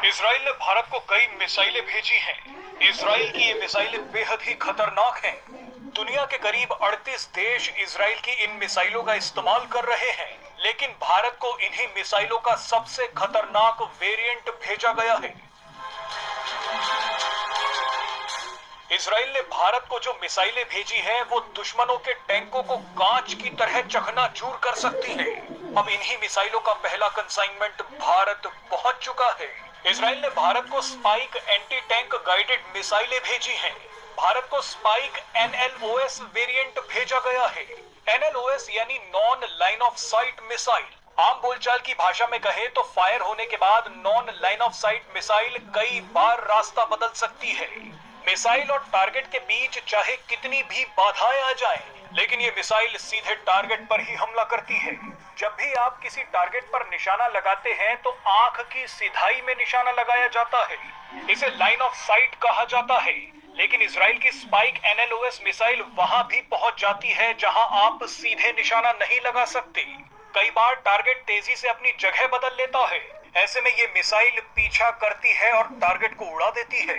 Israel ने भारत को कई मिसाइलें भेजी हैं। इजराइल की ये मिसाइलें बेहद ही खतरनाक हैं। दुनिया के करीब 38 देश इजराइल की इन मिसाइलों का इस्तेमाल कर रहे हैं, लेकिन भारत को इन्हीं मिसाइलों का सबसे खतरनाक वेरिएंट भेजा गया है। इजराइल ने भारत को जो मिसाइलें भेजी हैं, वो दुश्मनों के टैंकों को कांच की तरह चकनाचूर कर सकती हैं। अब इन्हीं मिसाइलों का पहला कंसाइनमेंट भारत पहुंच चुका है। इजराइल ने भारत को स्पाइक एंटी टैंक गाइडेड मिसाइलें भेजी हैं। भारत को स्पाइक NLOS वेरिएंट भेजा गया है। NLOS यानी non line of site missile. आम बोलचाल की भाषा में कहे तो फायर होने के बाद non line of site missile कई बार रास्ता बदल सकती है। मिसाइल और टारगेट के बीच चाहे कितनी भी बाधाएं आ जाएं, लेकिन ये मिसाइल सीधे टारगेट पर ही हमला करती है। जब भी आप किसी टारगेट पर निशाना लगाते हैं तो आंख की सिधाई में निशाना लगाया जाता है। इसे लाइन ऑफ साइट कहा जाता है, लेकिन इजराइल की स्पाइक NLOS मिसाइल वहां भी पहुंच जाती है जहां आप सीधे निशाना नहीं लगा सकते। कई बार टारगेट तेजी से अपनी जगह बदल लेता है। ऐसे में ये मिसाइल पीछा करती है और टारगेट को उड़ा देती है।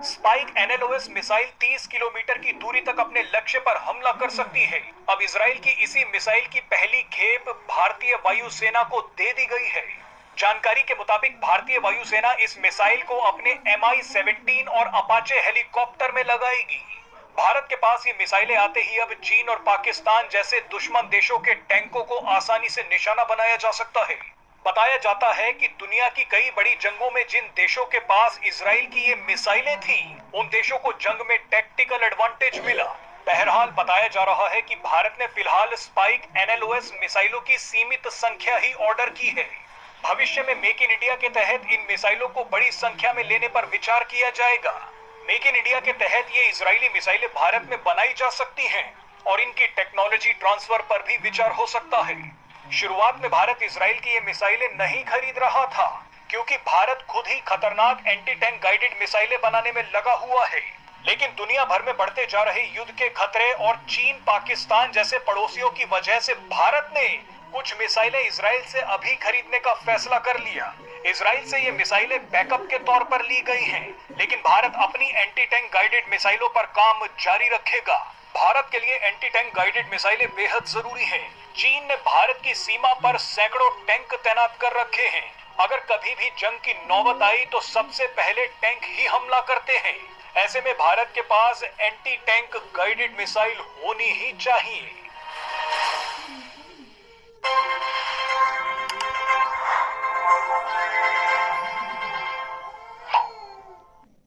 स्पाइक NLOS मिसाइल 30 किलोमीटर की दूरी तक अपने लक्ष्य पर हमला कर सकती है। अब इजराइल की इसी मिसाइल की पहली खेप भारतीय वायुसेना को दे दी गई है। जानकारी के मुताबिक भारतीय वायुसेना इस मिसाइल को अपने Mi-17 और अपाचे हेलीकॉप्टर में लगाएगी। भारत के पास ये मिसाइलें आते ही अब चीन और पाकिस्तान जैसे दुश्मन देशों के टैंकों को आसानी से निशाना बनाया जा सकता है। बताया जाता है कि दुनिया की कई बड़ी जंगों में जिन देशों के पास इजराइल की ये मिसाइलें थी, उन देशों को जंग में टैक्टिकल एडवांटेज मिला। बहरहाल बताया जा रहा है कि भारत ने फिलहाल स्पाइक NLOS मिसाइलों की सीमित संख्या ही ऑर्डर की है। भविष्य में मेक इन इंडिया के तहत इन मिसाइलों को बड़ी संख्या में लेने पर विचार किया जाएगा। मेक इन इंडिया के तहत ये इजरायली मिसाइलें भारत में बनाई जा सकती हैं और इनकी टेक्नोलॉजी ट्रांसफर पर भी विचार हो सकता है। शुरुआत में भारत इजराइल की ये मिसाइलें नहीं खरीद रहा था, क्योंकि भारत खुद ही खतरनाक एंटी टैंक गाइडेड मिसाइलें बनाने में लगा हुआ है। लेकिन दुनिया भर में बढ़ते जा रहे युद्ध के खतरे और चीन पाकिस्तान जैसे पड़ोसियों की वजह से भारत ने कुछ मिसाइलें इजराइल से अभी खरीदने का फैसला कर लिया। इजराइल से ये मिसाइलें बैकअप के तौर पर ली गई हैं, लेकिन भारत अपनी एंटी टैंक गाइडेड मिसाइलों पर काम जारी रखेगा। भारत के लिए एंटी टैंक गाइडेड मिसाइलें बेहद जरूरी हैं। चीन ने भारत की सीमा पर सैकड़ों टैंक तैनात कर रखे हैं। अगर कभी भी जंग की नौबत आई तो सबसे पहले टैंक ही हमला करते हैं। ऐसे में भारत के पास एंटी टैंक गाइडेड मिसाइल होनी ही चाहिए।